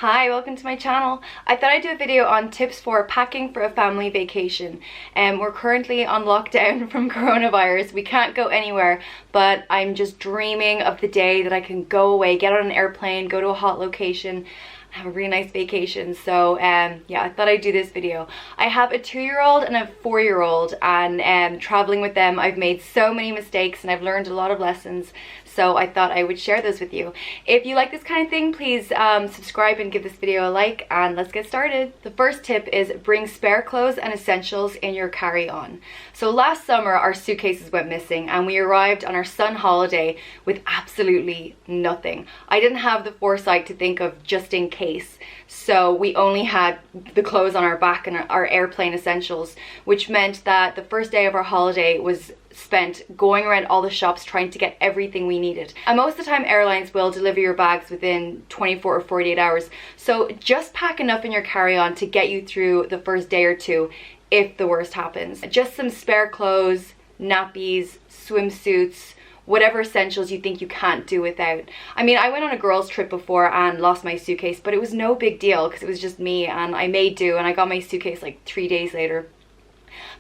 Hi, welcome to my channel. I thought I'd do a video on tips for packing for a family vacation. We're currently on lockdown from coronavirus. We can't go anywhere, but I'm just dreaming of the day that I can go away, get on an airplane, go to a hot location, have a really nice vacation. So yeah, I thought I'd do this video. I have a 2-year-old and a 4-year-old, and traveling with them I've made so many mistakes and I've learned a lot of lessons, so I thought I would share those with you. If you like this kind of thing, please subscribe and give this video a like, and let's get started. The first tip is bring spare clothes and essentials in your carry-on. So last summer our suitcases went missing and we arrived on our sun holiday with absolutely nothing. I didn't have the foresight to think of just in case, so we only had the clothes on our back and our airplane essentials, which meant that the first day of our holiday was spent going around all the shops trying to get everything we needed. And most of the time airlines will deliver your bags within 24 or 48 hours, so just pack enough in your carry-on to get you through the first day or two if the worst happens. Just some spare clothes, nappies, swimsuits, whatever essentials you think you can't do without. I mean, I went on a girls trip before and lost my suitcase, but it was no big deal because it was just me and I made do, and I got my suitcase like 3 days later.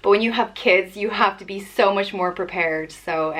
But when you have kids, you have to be so much more prepared. So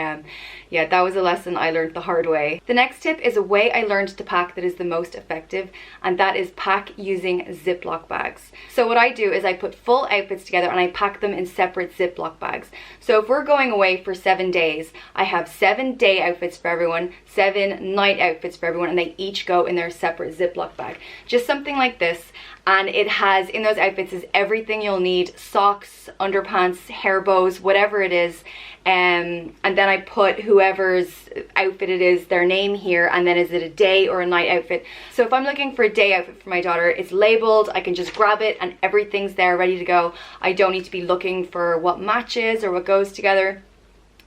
yeah, that was a lesson I learned the hard way. The next tip is a way I learned to pack that is the most effective, and that is pack using ziplock bags. So what I do is I put full outfits together and I pack them in separate ziplock bags. So if we're going away for 7 days, I have 7 day outfits for everyone, 7 night outfits for everyone, and they each go in their separate ziplock bag. Just something like this. And it has, in those outfits, is everything you'll need: socks, underpants, hair bows, whatever it is. And then I put whoever's outfit it is, their name here, and then is it a day or a night outfit. So if I'm looking for a day outfit for my daughter, it's labeled, I can just grab it and everything's there ready to go. I don't need to be looking for what matches or what goes together.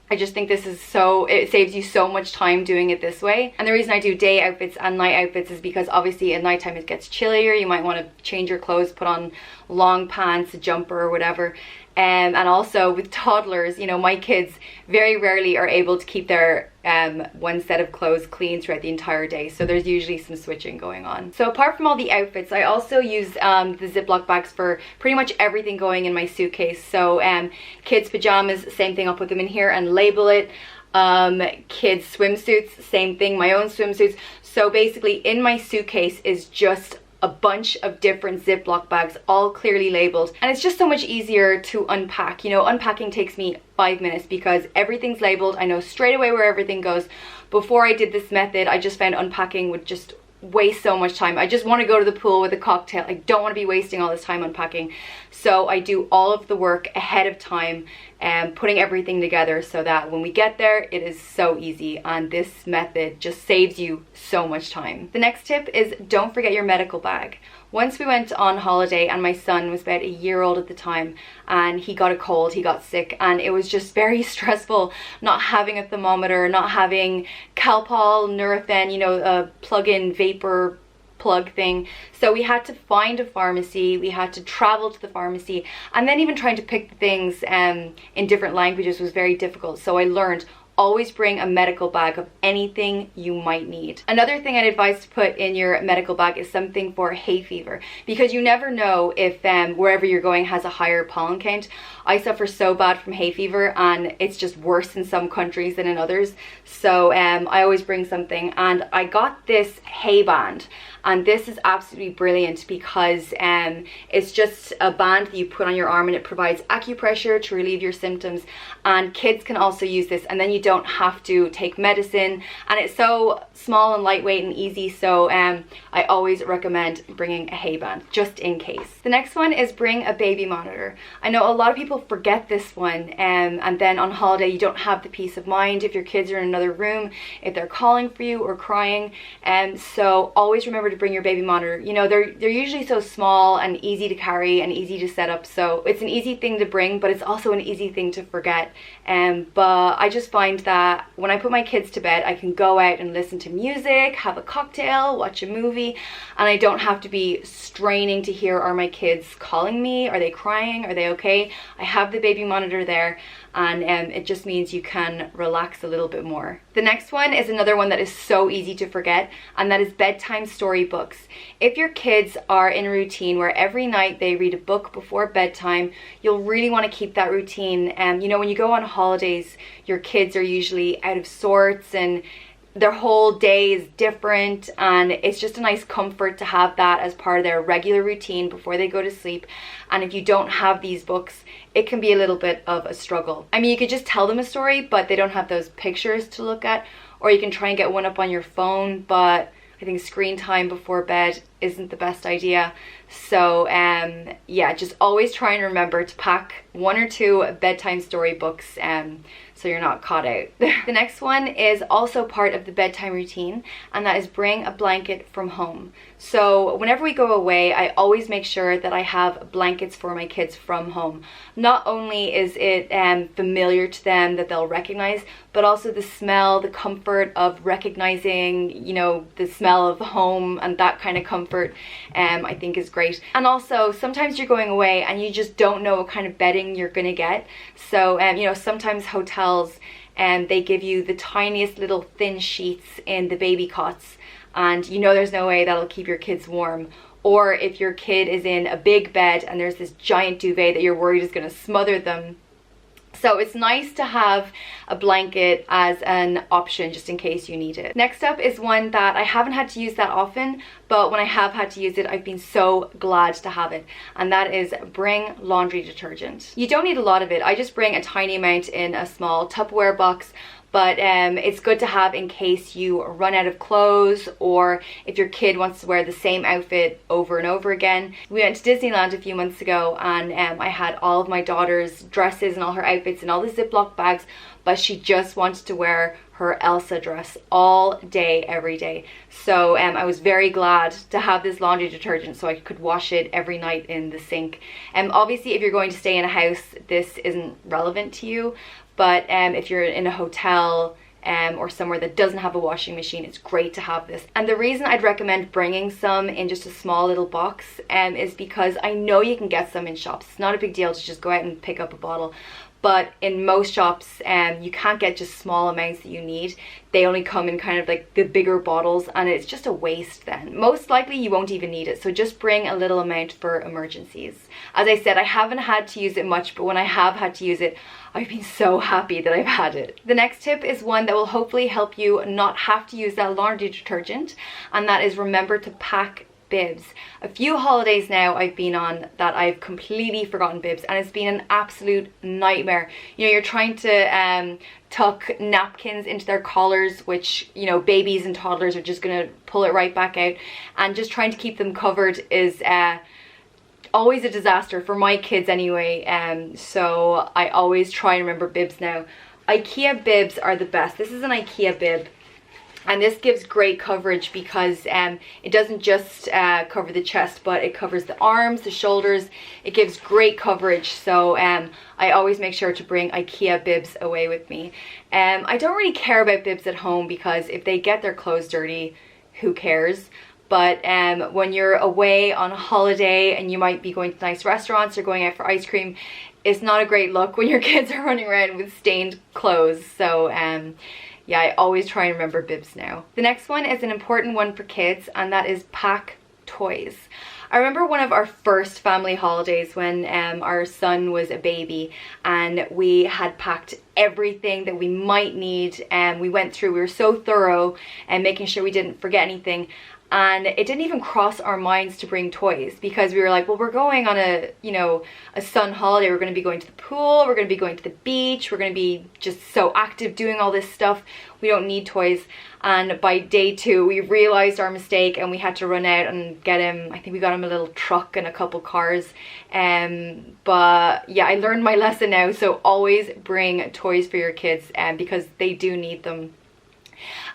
I just think this is it saves you so much time doing it this way. And the reason I do day outfits and night outfits is because obviously at nighttime it gets chillier. You might want to change your clothes, put on long pants, a jumper or whatever. And also with toddlers, you know, my kids very rarely are able to keep their one set of clothes clean throughout the entire day, so there's usually some switching going on. So apart from all the outfits, I also use the Ziploc bags for pretty much everything going in my suitcase. So kids pajamas, same thing, I'll put them in here and label it. Kids swimsuits, same thing, my own swimsuits. So basically in my suitcase is just a bunch of different Ziploc bags, all clearly labeled, and it's just so much easier to unpack. You know, unpacking takes me 5 minutes because everything's labeled. I know straight away where everything goes. Before I did this method, I just found unpacking would just waste so much time. I just want to go to the pool with a cocktail. I don't want to be wasting all this time unpacking. So I do all of the work ahead of time and putting everything together so that when we get there, it is so easy, and this method just saves you so much time. The next tip is don't forget your medical bag. Once we went on holiday and my son was about a year old at the time and he got a cold, he got sick, and it was just very stressful not having a thermometer, not having Calpol, Nurofen, you know, a plug-in vapor plug thing. So we had to find a pharmacy, we had to travel to the pharmacy, and then even trying to pick the things in different languages was very difficult. So I learned, always bring a medical bag of anything you might need. Another thing I'd advise to put in your medical bag is something for hay fever, because you never know if wherever you're going has a higher pollen count. I suffer so bad from hay fever and it's just worse in some countries than in others. So I always bring something, and I got this hay band, and this is absolutely brilliant because it's just a band that you put on your arm and it provides acupressure to relieve your symptoms, and kids can also use this, and then you don't have to take medicine, and it's so small and lightweight and easy. So I always recommend bringing a hay band just in case. The next one is bring a baby monitor. I know a lot of people forget this one, and then on holiday you don't have the peace of mind if your kids are in another room, if they're calling for you or crying. So always remember to bring your baby monitor. You know, they're usually so small and easy to carry and easy to set up, so it's an easy thing to bring, but it's also an easy thing to forget. But I just find that when I put my kids to bed, I can go out and listen to music, have a cocktail, watch a movie, and I don't have to be straining to hear, are my kids calling me, are they crying, are they okay? I have the baby monitor there, and it just means you can relax a little bit more. The next one is another one that is so easy to forget, and that is bedtime story storybooks. If your kids are in a routine where every night they read a book before bedtime, you'll really want to keep that routine. You know, when you go on holidays, your kids are usually out of sorts and their whole day is different, and it's just a nice comfort to have that as part of their regular routine before they go to sleep. And if you don't have these books, it can be a little bit of a struggle. I mean, you could just tell them a story, but they don't have those pictures to look at, or you can try and get one up on your phone, but I think screen time before bed isn't the best idea. So yeah, just always try and remember to pack 1 or 2 bedtime storybooks so you're not caught out. The next one is also part of the bedtime routine, and that is bring a blanket from home. So whenever we go away, I always make sure that I have blankets for my kids from home. Not only is it familiar to them that they'll recognize, but also the smell, the comfort of recognizing, you know, the smell of home and that kind of comfort I think is great. And also sometimes you're going away and you just don't know what kind of bedding you're gonna get. So you know, sometimes hotels they give you the tiniest little thin sheets in the baby cots, and you know there's no way that'll keep your kids warm. Or if your kid is in a big bed and there's this giant duvet that you're worried is going to smother them. So it's nice to have a blanket as an option just in case you need it. Next up is one that I haven't had to use that often, but when I have had to use it, I've been so glad to have it. And that is bring laundry detergent. You don't need a lot of it. I just bring a tiny amount in a small Tupperware box, but it's good to have in case you run out of clothes, or if your kid wants to wear the same outfit over and over again. We went to Disneyland a few months ago, and I had all of my daughter's dresses and all her outfits in all the ziplock bags, but she just wanted to wear her Elsa dress all day, every day. So I was very glad to have this laundry detergent so I could wash it every night in the sink. Obviously, if you're going to stay in a house, this isn't relevant to you, but if you're in a hotel or somewhere that doesn't have a washing machine, it's great to have this. And the reason I'd recommend bringing some in just a small little box is because I know you can get some in shops. It's not a big deal to just go out and pick up a bottle. But in most shops, you can't get just small amounts that you need. They only come in kind of like the bigger bottles, and it's just a waste then. Most likely you won't even need it, so just bring a little amount for emergencies. As I said, I haven't had to use it much, but when I have had to use it, I've been so happy that I've had it. The next tip is one that will hopefully help you not have to use that laundry detergent, and that is remember to pack bibs. A few holidays now I've been on that I've completely forgotten bibs, and it's been an absolute nightmare. You know, you're trying to tuck napkins into their collars, which, you know, babies and toddlers are just gonna pull it right back out, and just trying to keep them covered is always a disaster for my kids anyway. So I always try and remember bibs now. IKEA bibs are the best. This is an IKEA bib, and this gives great coverage because it doesn't just cover the chest, but it covers the arms, the shoulders. It gives great coverage. So I always make sure to bring IKEA bibs away with me. I don't really care about bibs at home because if they get their clothes dirty, who cares? But when you're away on a holiday and you might be going to nice restaurants or going out for ice cream, it's not a great look when your kids are running around with stained clothes. So yeah, I always try and remember bibs now. The next one is an important one for kids, and that is pack toys. I remember one of our first family holidays when our son was a baby, and we had packed everything that we might need, and we were so thorough and making sure we didn't forget anything. And it didn't even cross our minds to bring toys because we were like, well, we're going on a, you know, a sun holiday. We're going to be going to the pool. We're going to be going to the beach. We're going to be just so active doing all this stuff. We don't need toys. And by day 2, we realized our mistake and we had to run out and get him. I think we got him a little truck and a couple cars. But yeah, I learned my lesson now. So always bring toys for your kids because they do need them.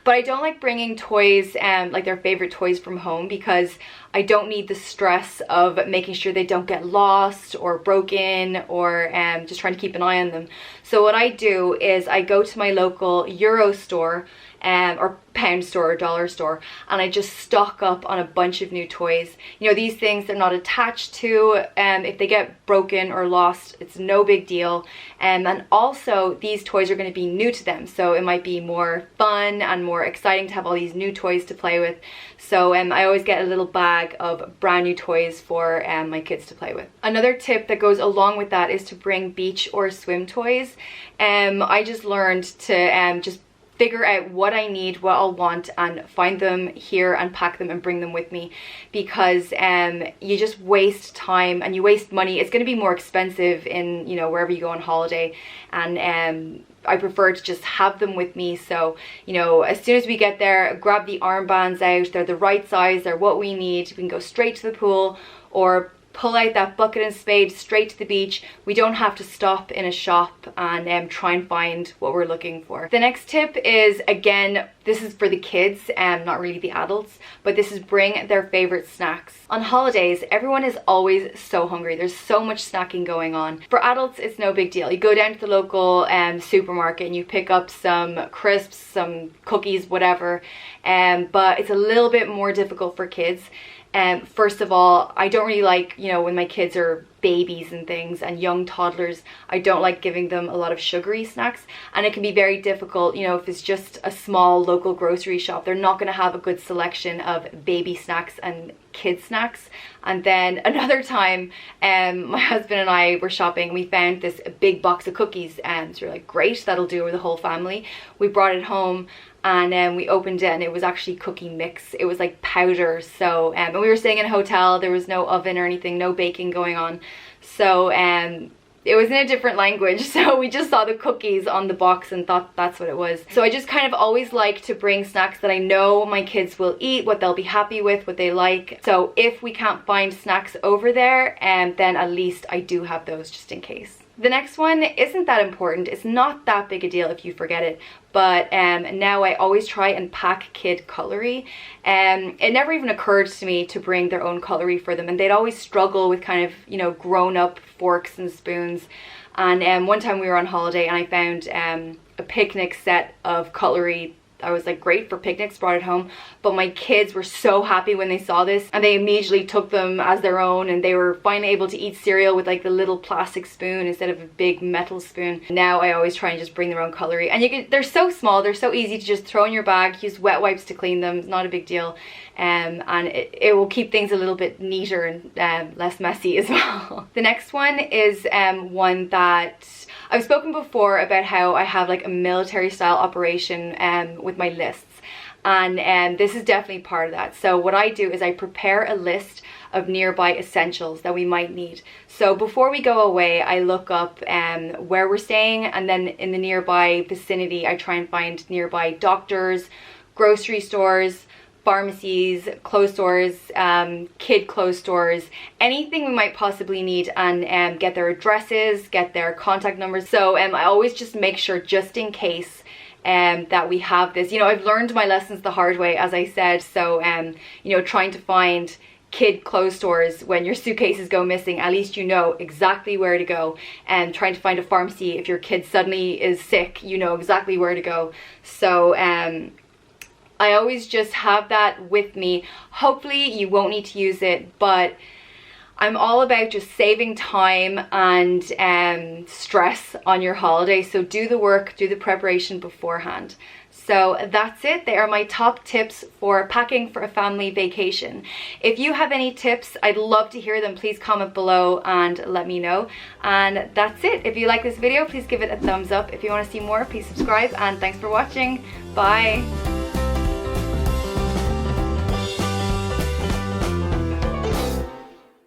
But I don't like bringing toys, like their favorite toys from home, because I don't need the stress of making sure they don't get lost or broken, or just trying to keep an eye on them. So what I do is I go to my local Euro store, or pound store or dollar store, and I just stock up on a bunch of new toys. You know, these things they're not attached to, if they get broken or lost, it's no big deal. And also these toys are going to be new to them, so it might be more fun and more exciting to have all these new toys to play with. So I always get a little bag of brand new toys for my kids to play with. Another tip that goes along with that is to bring beach or swim toys. I just learned to just figure out what I need, what I'll want, and find them here and pack them and bring them with me, because you just waste time and you waste money. It's going to be more expensive in, you know, wherever you go on holiday, and I prefer to just have them with me. So, you know, as soon as we get there, grab the armbands out. They're the right size, they're what we need. We can go straight to the pool or pull out that bucket and spade straight to the beach. We don't have to stop in a shop and try and find what we're looking for. The next tip is, again, this is for the kids and not really the adults, but this is bring their favorite snacks. On holidays, everyone is always so hungry. There's so much snacking going on. For adults, it's no big deal. You go down to the local supermarket and you pick up some crisps, some cookies, whatever, but it's a little bit more difficult for kids. First of all, I don't really like, you know, when my kids are babies and things and young toddlers, I don't like giving them a lot of sugary snacks, and it can be very difficult, you know, if it's just a small local grocery shop, they're not going to have a good selection of baby snacks and kid snacks. And then another time, my husband and I were shopping, we found this big box of cookies, and so we're like, great, that'll do with the whole family. We brought it home and we opened it, and it was actually cookie mix. It was like powder. So and we were staying in a hotel, there was no oven or anything, no baking going on, so it was in a different language, so we just saw the cookies on the box and thought that's what it was. So I just kind of always like to bring snacks that I know my kids will eat, what they'll be happy with, what they like. So if we can't find snacks over there, then at least I do have those just in case. The next one isn't that important. It's not that big a deal if you forget it, but now I always try and pack kid cutlery. It never even occurred to me to bring their own cutlery for them, and they'd always struggle with kind of, you know, grown-up forks and spoons. And one time we were on holiday and I found a picnic set of cutlery. I was like, great for picnics, brought it home. But my kids were so happy when they saw this, and they immediately took them as their own, and they were finally able to eat cereal with like the little plastic spoon instead of a big metal spoon. Now I always try and just bring their own cutlery, and they're so small, they're so easy to just throw in your bag, use wet wipes to clean them, it's not a big deal. And it will keep things a little bit neater and less messy as well. The next one is one that I've spoken before about, how I have like a military style operation with my lists, and this is definitely part of that. So what I do is I prepare a list of nearby essentials that we might need. So before we go away, I look up where we're staying, and then in the nearby vicinity I try and find nearby doctors, grocery stores, pharmacies, clothes stores, kid clothes stores, anything we might possibly need, and get their addresses, get their contact numbers. So I always just make sure, just in case, that we have this. You know, I've learned my lessons the hard way, as I said. So you know, trying to find kid clothes stores when your suitcases go missing, at least you know exactly where to go. And trying to find a pharmacy if your kid suddenly is sick, you know exactly where to go. So I always just have that with me. Hopefully you won't need to use it, but I'm all about just saving time and stress on your holiday. So do the work, do the preparation beforehand. So that's it. They are my top tips for packing for a family vacation. If you have any tips, I'd love to hear them. Please comment below and let me know. And that's it. If you like this video, please give it a thumbs up. If you want to see more, please subscribe, and thanks for watching. Bye.